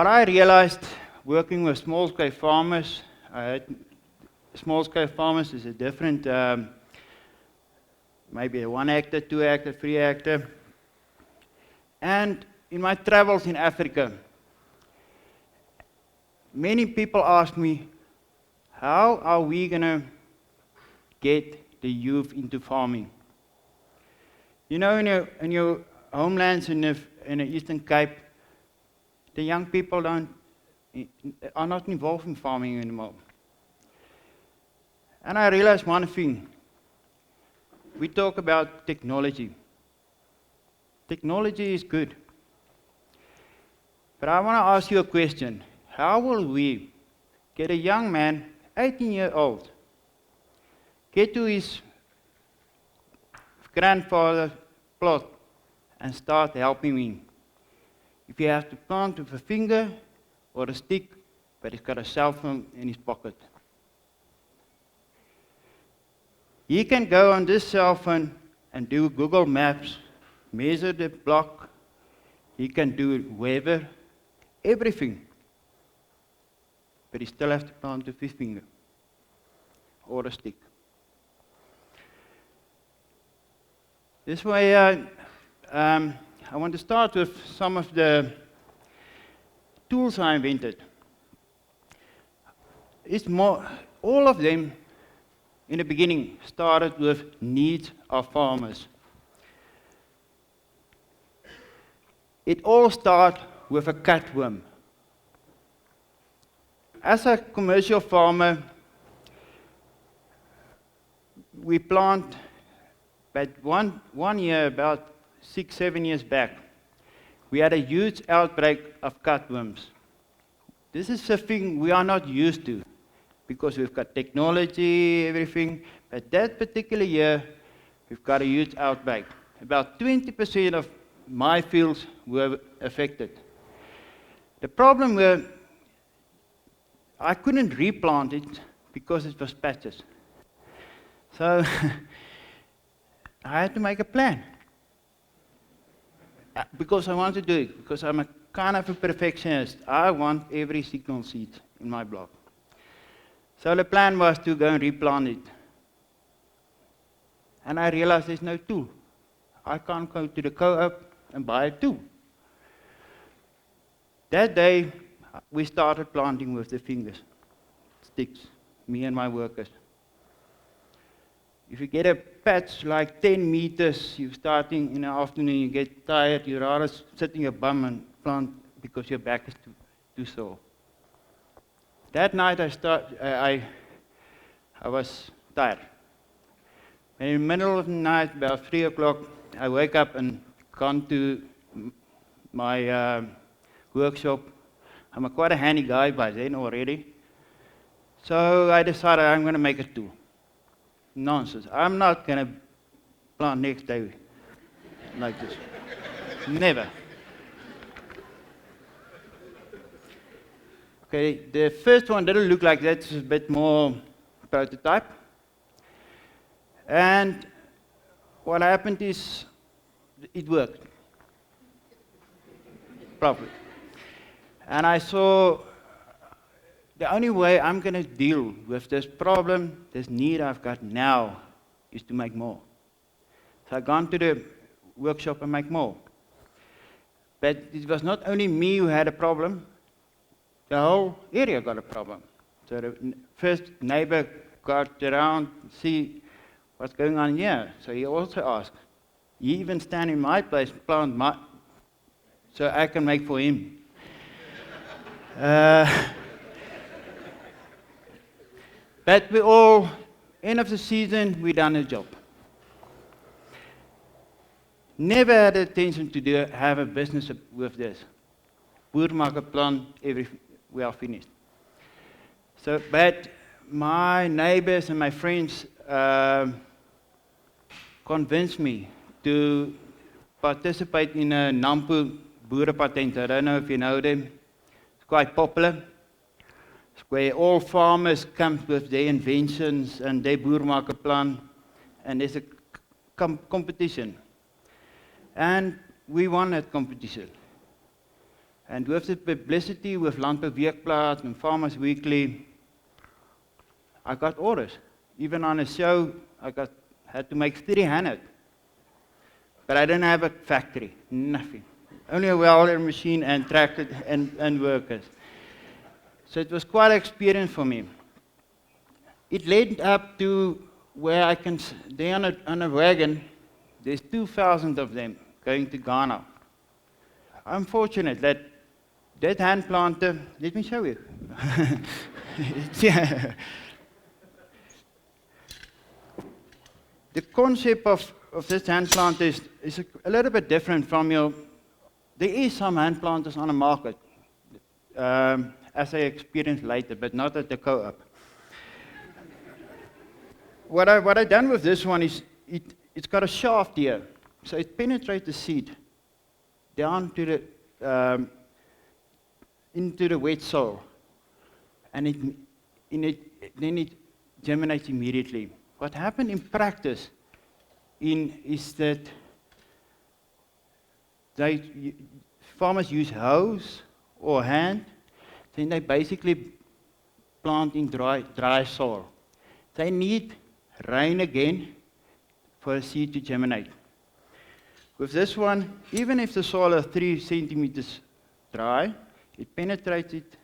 what I realized working with small-scale farmers, small-scale farmers is a different, maybe a 1 hectare, 2 hectare, 3 hectare. And in my travels in Africa, many people ask me, how are we going to get the youth into farming? You know, in your homelands in the Eastern Cape, the young people are not involved in farming anymore. And I realized one thing. We talk about technology. Technology is good. But I want to ask you a question. How will we get a young man, 18 years old, get to his grandfather's plot and start helping him? If he has to plant with a finger or a stick, but he's got a cell phone in his pocket. He can go on this cell phone and do Google Maps, measure the block, he can do weather, everything. But he still has to plant with his finger or a stick. This way, I want to start with some of the tools I invented. All of them in the beginning started with needs of farmers. It all started with a cutworm. As a commercial farmer, we plant, but one year, about 6-7 years back, we had a huge outbreak of cutworms. This is a thing we are not used to, because we've got technology, everything, but that particular year, we've got a huge outbreak. About 20% of my fields were affected. The problem was, I couldn't replant it because it was patches. So, I had to make a plan. Because I want to do it, because I'm a kind of a perfectionist. I want every signal seed in my block. So the plan was to go and replant it. And I realized there's no tool. I can't go to the co-op and buy a tool. That day, we started planting with the fingers, sticks, me and my workers. If you get a patch like 10 meters, you're starting in the afternoon, you get tired, you'd rather sit in your bum and plant because your back is too sore. That night I was tired. And in the middle of the night, about 3 o'clock, I wake up and gone to my workshop. I'm quite a handy guy by then already. So I decided I'm going to make a tool. Nonsense. I'm not going to plant next day like this. Never. Okay, the first one didn't look like that. It's a bit more prototype. And what happened is, it worked. Properly. And I saw the only way I'm going to deal with this problem, this need I've got now, is to make more. So I gone to the workshop and make more. But it was not only me who had a problem, the whole area got a problem. So the first neighbor got around, see what's going on here. So he also asked, he even stand in my place, plant so I can make for him. But we all, end of the season, we done a job. Never had the intention to have a business with this. Boermarket plan, we are finished. So, but my neighbors and my friends convinced me to participate in a Nampo Boerepatent. I don't know if you know them. It's quite popular. It's where all farmers come with their inventions and their boermarket plan, and there's a competition. And we won that competition. And with the publicity with Landbou Weekblad and Farmers Weekly, I got orders. Even on a show, had to make 300. But I didn't have a factory, nothing. Only a welder machine and tractor and workers. So it was quite an experience for me. It led up to where I can, there on a wagon, there's 2,000 of them going to Ghana. I'm fortunate that that hand planter, let me show you. Yeah. The concept of this hand planter is a little bit different from your, there is some hand planters on the market, as I experienced later, but not at the co-op. What I done with this one is, it's got a shaft here, so it penetrates the seed down to the, into the wet soil, and then it germinates immediately. What happened in practice is that farmers use hose or hand, then they basically plant in dry soil. They need rain again for a seed to germinate. With this one, even if the soil is 3 centimeters dry, it penetrates it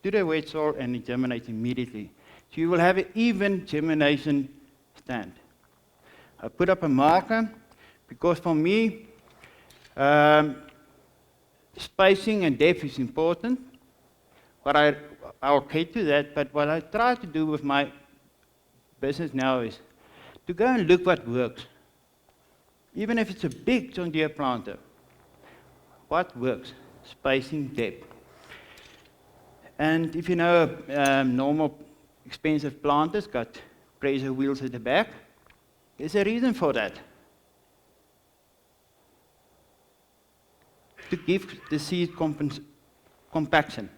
to the wet soil and it germinates immediately. So you will have an even germination stand. I put up a marker because for me, spacing and depth is important. I'll get to that, but what I try to do with my business now is to go and look what works. Even if it's a big John Deere planter, what works? Spacing, depth. And if you know normal expensive planters got pressure wheels at the back, there's a reason for that. To give the seed compaction.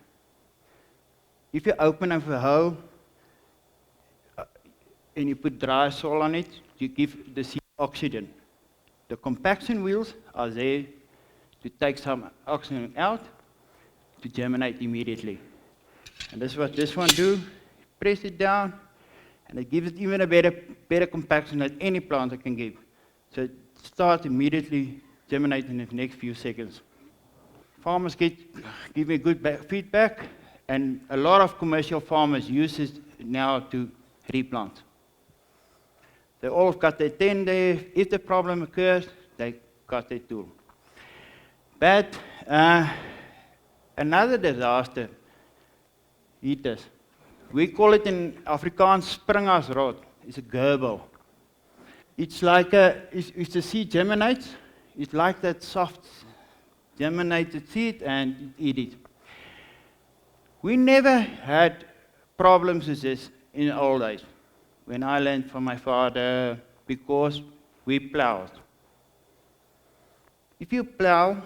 If you open up a hole and you put dry soil on it, you give the seed oxygen. The compaction wheels are there to take some oxygen out to germinate immediately. And that's what this one do. Press it down, and it gives it even a better compaction than any planter can give. So it starts immediately germinating in the next few seconds. Farmers give me good feedback, and a lot of commercial farmers use it now to replant. They all got their 10 days. If the problem occurs, they got their tool. But another disaster, heaters. We call it in Afrikaans springersrot. It's a gerbil. It's like if the seed germinates, it's like that soft germinated seed and eat it. We never had problems with this in the old days, when I learned from my father, because we plowed. If you plow,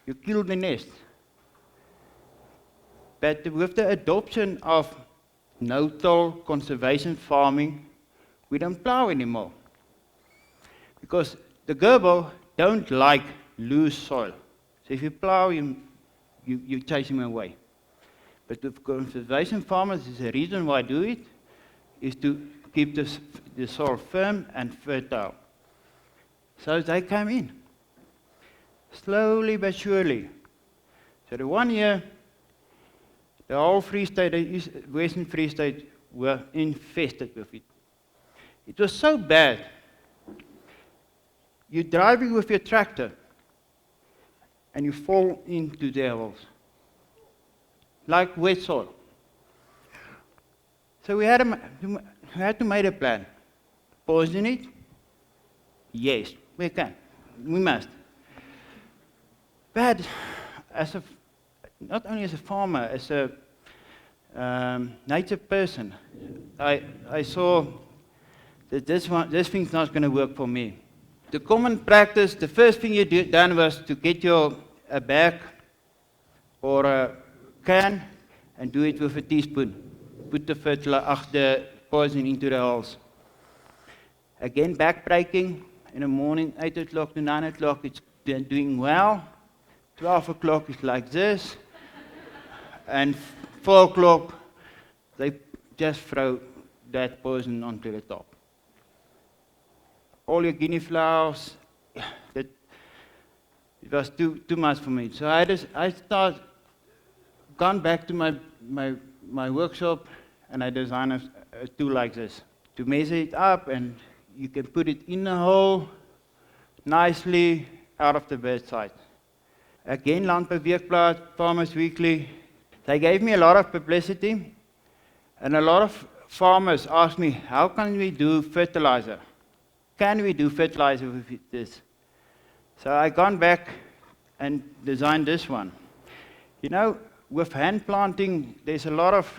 you kill the nest. But with the adoption of no-till conservation farming, we don't plow anymore. Because the gerbil don't like loose soil. So if you plow, you chase him away. But with conservation farmers, there's a reason why I do it, is to keep the soil firm and fertile. So they came in, slowly but surely. So the 1 year, the whole Free State, Western Free State, were infested with it. It was so bad. You're driving with your tractor, and you fall into the holes, like wet soil. So we had to make a plan. Poison it? Yes, we can. We must. But not only as a farmer, as a nature person, I saw that this thing's not going to work for me. The common practice, the first thing you done was to get a bag or a can and do it with a teaspoon. Put the poison into the holes. Again, back breaking in the morning, 8 o'clock to 9 o'clock, it's doing well. 12 o'clock is like this, and 4 o'clock, they just throw that poison onto the top. All your guinea flowers, it was too much for me. So gone back to my workshop, and I designed a tool like this to measure it up, and you can put it in a hole nicely out of the bedside. Again, Landbouweekblad, Farmers Weekly. They gave me a lot of publicity, and a lot of farmers asked me, how can we do fertilizer? Can we do fertilizer with this? So I gone back and designed this one. You know, with hand planting, there's a lot of,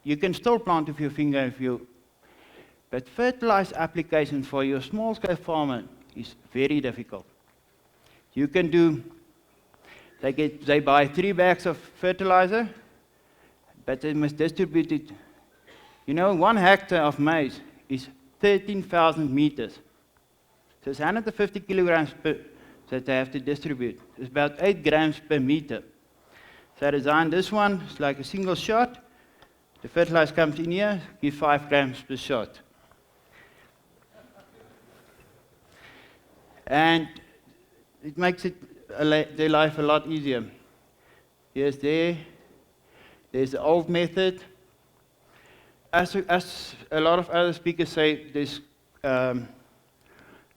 you can still plant with your finger but fertilizer application for your small-scale farmer is very difficult. You can do, they buy 3 bags of fertilizer, but they must distribute it. You know, 1 hectare of maize is 13,000 meters. So it's 150 kilograms that they have to distribute. It's about 8 grams per meter. So I designed this one, it's like a single shot. The fertilizer comes in here, give 5 grams per shot. And it makes their life a lot easier. Here's there's the old method. As a lot of other speakers say, there's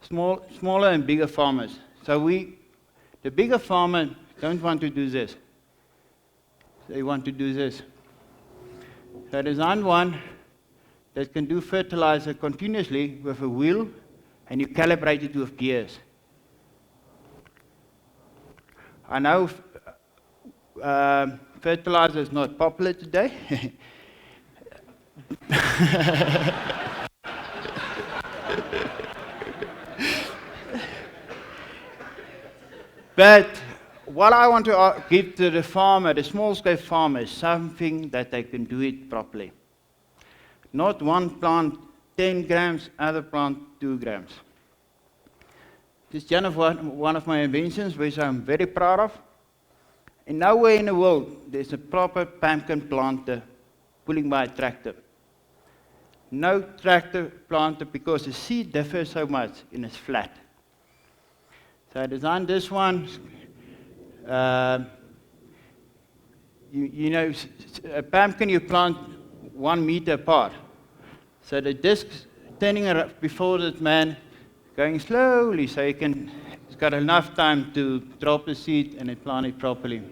smaller and bigger farmers. So the bigger farmers don't want to do this. They want to do this. So I designed one that can do fertilizer continuously with a wheel, and you calibrate it with gears. I know fertilizer is not popular today. But what I want to give to the farmer, the small-scale farmer, is something that they can do it properly. Not one plant 10 grams, other plant 2 grams. This is one of my inventions, which I'm very proud of. And nowhere in the world there's a proper pumpkin planter pulling by a tractor. No tractor planter, because the seed differs so much and it's flat. So I designed this one. You know, a pumpkin you plant 1 meter apart. So the disc's turning around before that man, going slowly, so it's got enough time to drop the seed and then plant it properly.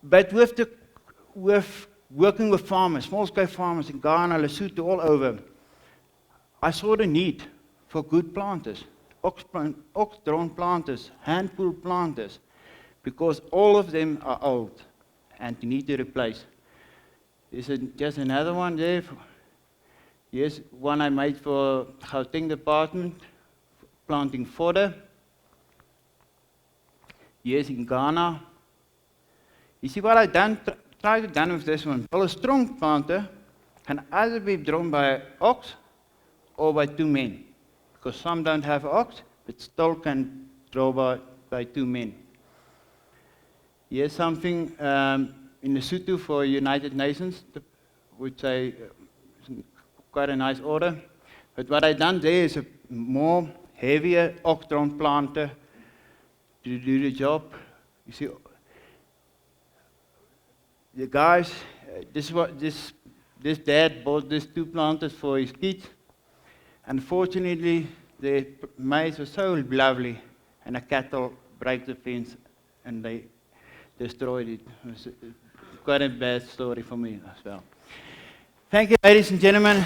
But with working with farmers, small-scale farmers in Ghana, Lesotho, all over, I saw the need for good planters, ox-drawn planters, hand-pull planters, because all of them are old and you need to replace. There's just another one there. Here's one I made for Gauteng department, planting fodder. Here's in Ghana. You see what I tried to do with this one? Well, a strong planter can either be drawn by an ox or by 2 men, because some don't have ox, but still can draw by 2 men. Here's something in Lesotho for United Nations, which is quite a nice order. But what I've done there is a more heavier ox-drawn planter to do the job. You see, the guys, this dad bought these 2 planters for his kids. Unfortunately, the maize was so lovely, and the cattle break the fence and they destroyed it. It was quite a bad story for me as well. Thank you, ladies and gentlemen.